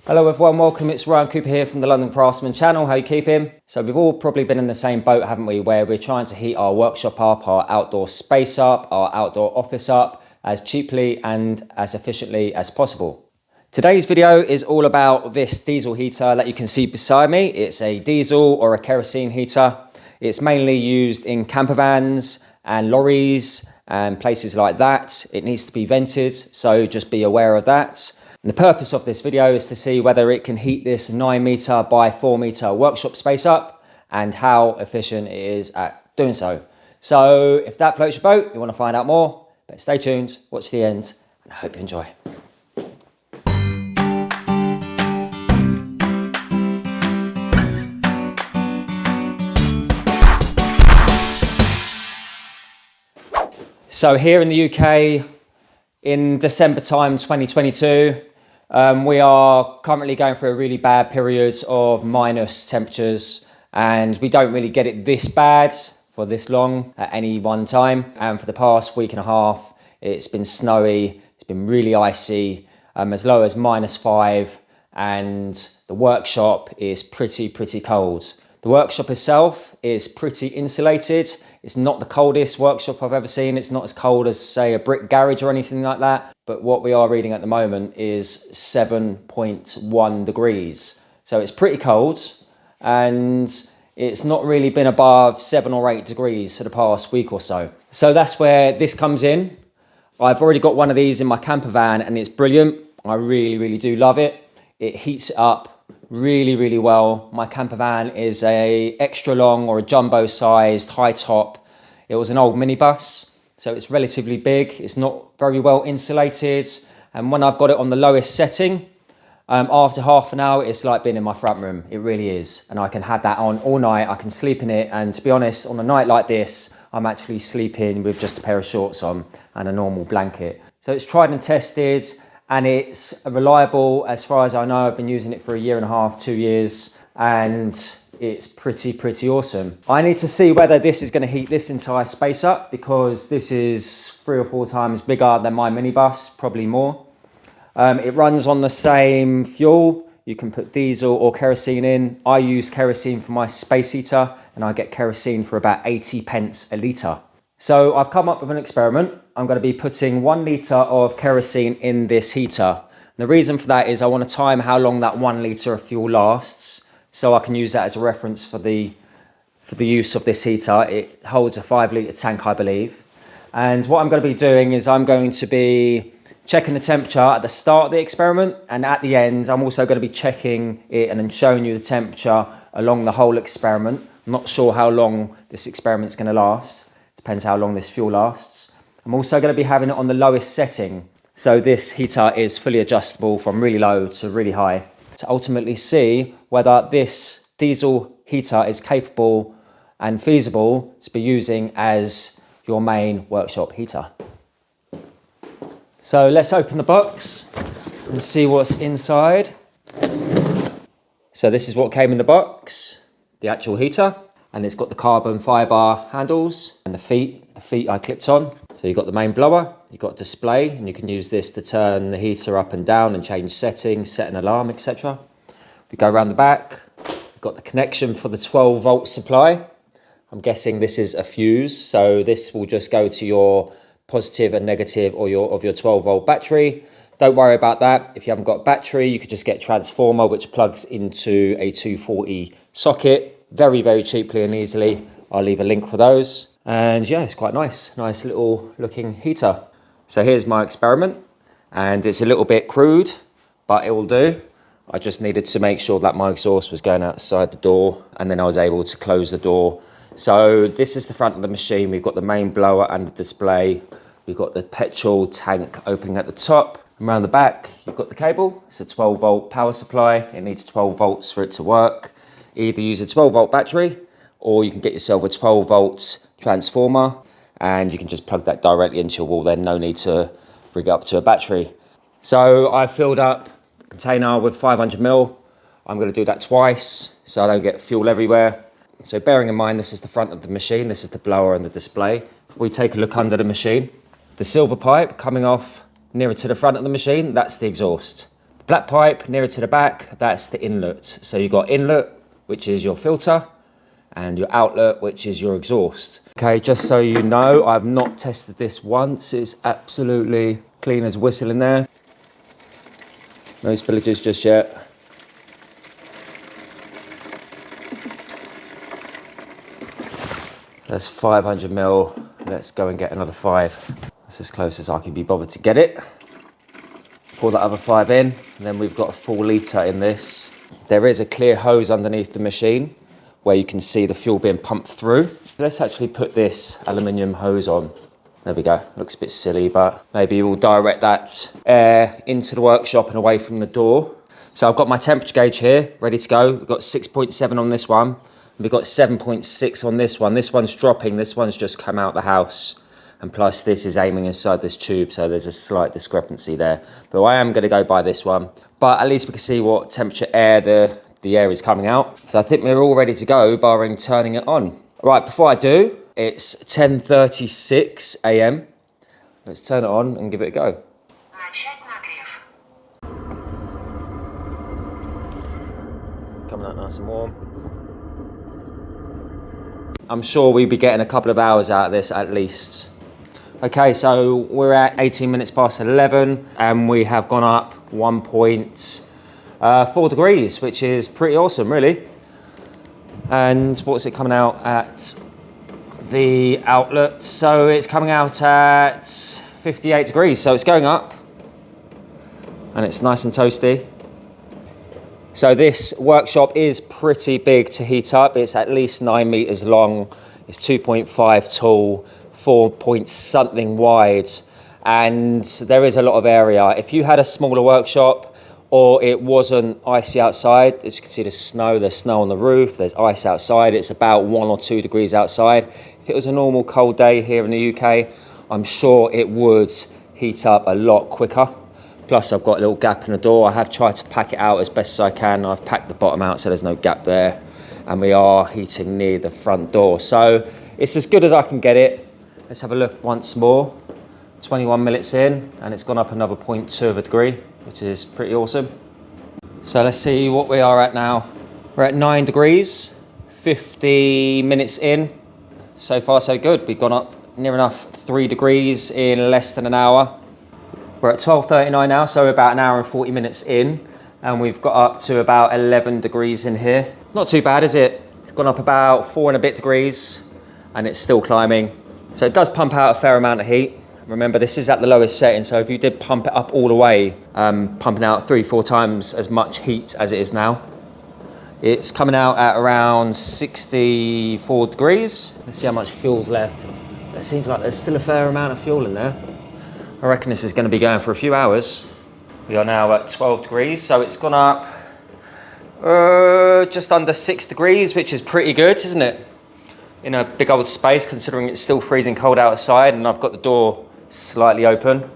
Hello everyone, welcome. It's Ryan Cooper here from the London Craftsman channel. How you keeping? So we've all probably been in the same boat, haven't we? Where we're trying to heat our workshop up, our outdoor space up, our outdoor office up as cheaply and as efficiently as possible. Today's video is all about this diesel heater that you can see beside me. It's a diesel or a kerosene heater. It's mainly used in camper vans and lorries and places like that. It needs to be vented, so just be aware of that. And the purpose of this video is to see whether it can heat this 9 meter by 4 meter workshop space up and how efficient it is at doing so. So if that floats your boat, you want to find out more, but stay tuned, watch the end, and I hope you enjoy. So here in the UK, in December time 2022, we are currently going through a really bad period of minus temperatures, and we don't really get it this bad for this long at any one time. And for the past week and a half, it's been snowy, it's been really icy, as low as -5, and the workshop is pretty cold. The workshop itself is pretty insulated. It's not the coldest workshop I've ever seen. It's not as cold as, say, a brick garage or anything like that. But what we are reading at the moment is 7.1 degrees. So it's pretty cold, and it's not really been above 7 or 8 degrees for the past week or so. So that's where this comes in. I've already got one of these in my camper van, and it's brilliant. I really do love it. It heats it up really well. My camper van is a extra long or a jumbo sized high top. It was an old minibus, so it's relatively big. It's not very well insulated, and when I've got it on the lowest setting, after half an hour it's like being in my front room. It really is, and I can have that on all night. I can sleep in it, and to be honest, on a night like this, I'm actually sleeping with just a pair of shorts on and a normal blanket. So it's tried and tested, and it's reliable. As far as I know, I've been using it for a year and a half, 2 years, and it's pretty awesome. I need to see whether this is going to heat this entire space up, because this is 3 or 4 times bigger than my minibus, probably more. It runs on the same fuel. You can put diesel or kerosene in. I use kerosene for my space heater, and I get kerosene for about 80 pence a litre. So I've come up with an experiment. I'm going to be putting 1 litre of kerosene in this heater. And the reason for that is I want to time how long that 1 litre of fuel lasts, so I can use that as a reference for the use of this heater. It holds a 5 litre tank, I believe. And what I'm going to be doing is I'm going to be checking the temperature at the start of the experiment, and at the end I'm also going to be checking it and then showing you the temperature along the whole experiment. I'm not sure how long this experiment's going to last. Depends how long this fuel lasts. I'm also going to be having it on the lowest setting. So this heater is fully adjustable from really low to really high, to ultimately see whether this diesel heater is capable and feasible to be using as your main workshop heater. So let's open the box and see what's inside. So this is what came in the box, the actual heater. And it's got the carbon fibre handles and the feet I clipped on. So you've got the main blower, you've got display, and you can use this to turn the heater up and down and change settings, set an alarm, etc. We go around the back, you've got the connection for the 12 volt supply. I'm guessing this is a fuse, so this will just go to your positive and negative or your 12 volt battery. Don't worry about that. If you haven't got a battery, you could just get a transformer which plugs into a 240 socket. Very cheaply and easily. I'll leave a link for those. And yeah, it's quite nice little looking heater. So here's my experiment, and it's a little bit crude, but it will do. I just needed to make sure that my exhaust was going outside the door, and then I was able to close the door. So this is the front of the machine. We've got the main blower and the display. We've got the petrol tank opening at the top. And around the back, you've got the cable. It's a 12 volt power supply. It needs 12 volts for it to work. Either use a 12 volt battery, or you can get yourself a 12 volt transformer, and you can just plug that directly into your wall. Then no need to rig it up to a battery. So I filled up the container with 500 ml. I'm going to do that twice so I don't get fuel everywhere. So bearing in mind, this is the front of the machine, this is the blower and the display. If we take a look under the machine, the silver pipe coming off nearer to the front of the machine, that's the exhaust. Black pipe nearer to the back, that's the inlet. So you've got inlet, which is your filter, and your outlet, which is your exhaust. Okay, just so you know, I've not tested this once. It's absolutely clean as whistle in there. No spillages just yet. That's 500 mil. Let's go and get another 5. That's as close as I can be bothered to get it. Pour that other 5 in, and then we've got a full litre in this. There is a clear hose underneath the machine where you can see the fuel being pumped through. Let's actually put this aluminium hose on. There we go. Looks a bit silly, but maybe we'll direct that air into the workshop and away from the door. So I've got my temperature gauge here, ready to go. We've got 6.7 on this one. We've got 7.6 on this one. This one's dropping. This one's just come out the house. And plus this is aiming inside this tube, so there's a slight discrepancy there. But I am gonna go by this one. But at least we can see what temperature air the air is coming out. So I think we're all ready to go, barring turning it on. Right, before I do, it's 10:36 a.m. Let's turn it on and give it a go. Coming out nice and warm. I'm sure we'll be getting a couple of hours out of this at least. Okay, so we're at 18 minutes past 11 and we have gone up 1.4 degrees, which is pretty awesome, really. And what's it coming out at the outlet? So it's coming out at 58 degrees, so it's going up and it's nice and toasty. So this workshop is pretty big to heat up. It's at least 9 meters long. It's 2.5 tall, 4 point something wide, and there is a lot of area. If you had a smaller workshop or it wasn't icy outside, as you can see there's snow on the roof, there's ice outside, it's about 1 or 2 degrees outside. If it was a normal cold day here in the UK, I'm sure it would heat up a lot quicker. Plus I've got a little gap in the door. I have tried to pack it out as best as I can. I've packed the bottom out so there's no gap there. And we are heating near the front door. So it's as good as I can get it. Let's have a look once more. 21 minutes in and it's gone up another 0.2 of a degree, which is pretty awesome. So let's see what we are at now. We're at 9 degrees, 50 minutes in. So far so good. We've gone up near enough 3 degrees in less than an hour. We're at 12:39 now, so about an hour and 40 minutes in, and we've got up to about 11 degrees in here. Not too bad, is it? It's gone up about 4 and a bit degrees, and it's still climbing. So it does pump out a fair amount of heat. Remember, this is at the lowest setting, so if you did pump it up all the way, pumping out 3-4 times as much heat as it is now, it's coming out at around 64 degrees. Let's see how much fuel's left. It seems like there's still a fair amount of fuel in there. I reckon this is going to be going for a few hours. We are now at 12 degrees, so it's gone up just under 6 degrees, which is pretty good, isn't it? In a big old space, considering it's still freezing cold outside and I've got the door slightly open.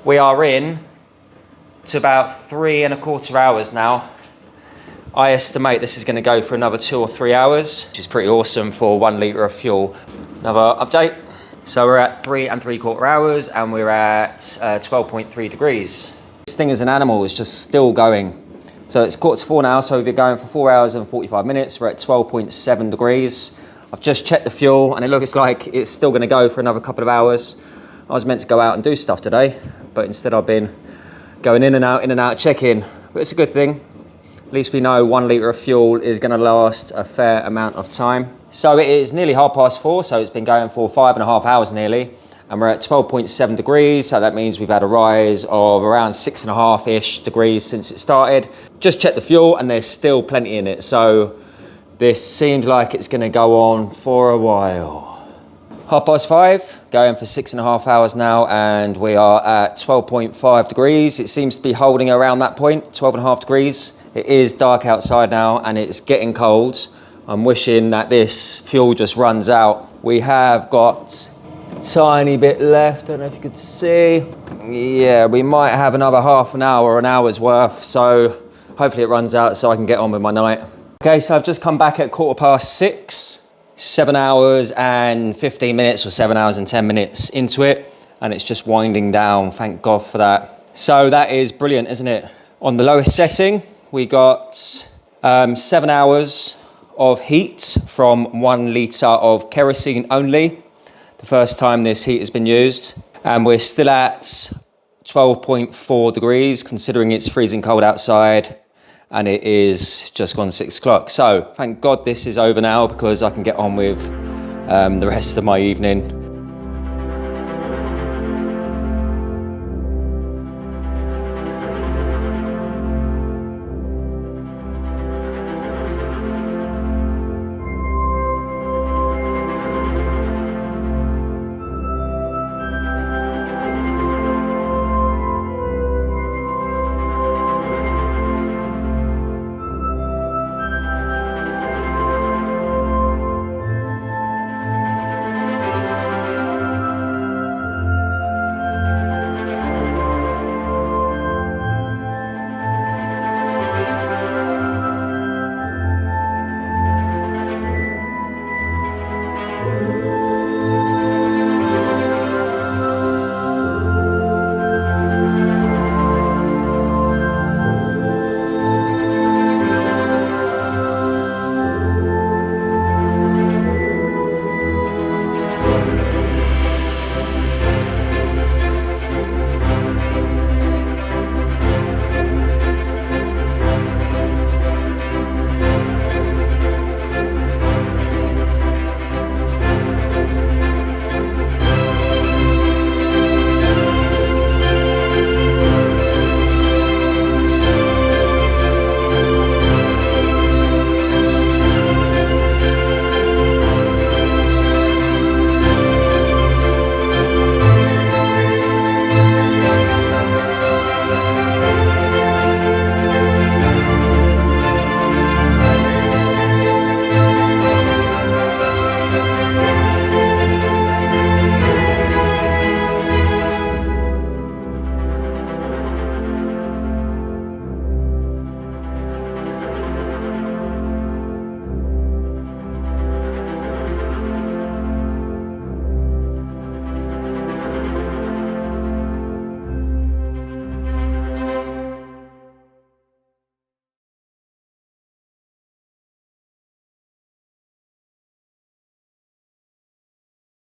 We are in to about 3¼ hours now. I estimate this is going to go for another 2 or 3 hours, which is pretty awesome for 1 litre of fuel. Another update. So we're at 3¾ hours and we're at 12.3 degrees. This thing as an animal is just still going. So it's 3:45 now, so we've been going for 4 hours and 45 minutes. We're at 12.7 degrees. I've just checked the fuel and it looks like it's still going to go for another couple of hours. I was meant to go out and do stuff today, but instead I've been going in and out, checking. But it's a good thing. At least we know 1 litre of fuel is going to last a fair amount of time. So it is nearly 4:30, so it's been going for 5½ hours nearly, and we're at 12.7 degrees, so that means we've had a rise of around 6½-ish degrees since it started. Just checked the fuel and there's still plenty in it, so this seems like it's going to go on for a while. 5:30, going for 6½ hours now, and we are at 12.5 degrees. It seems to be holding around that point, 12½ degrees. It is dark outside now and it's getting cold. I'm wishing that this fuel just runs out. We have got a tiny bit left, I don't know if you could see. Yeah, we might have another ½ an hour or an hour's worth, so hopefully it runs out so I can get on with my night. Okay, so I've just come back at 6:15, 7 hours and 15 minutes or 7 hours and 10 minutes into it, and it's just winding down, thank God for that. So that is brilliant, isn't it? On the lowest setting, we got 7 hours of heat from 1 litre of kerosene only. The first time this heat has been used. And we're still at 12.4 degrees, considering it's freezing cold outside, and it is just gone 6 o'clock. So thank God this is over now, because I can get on with the rest of my evening.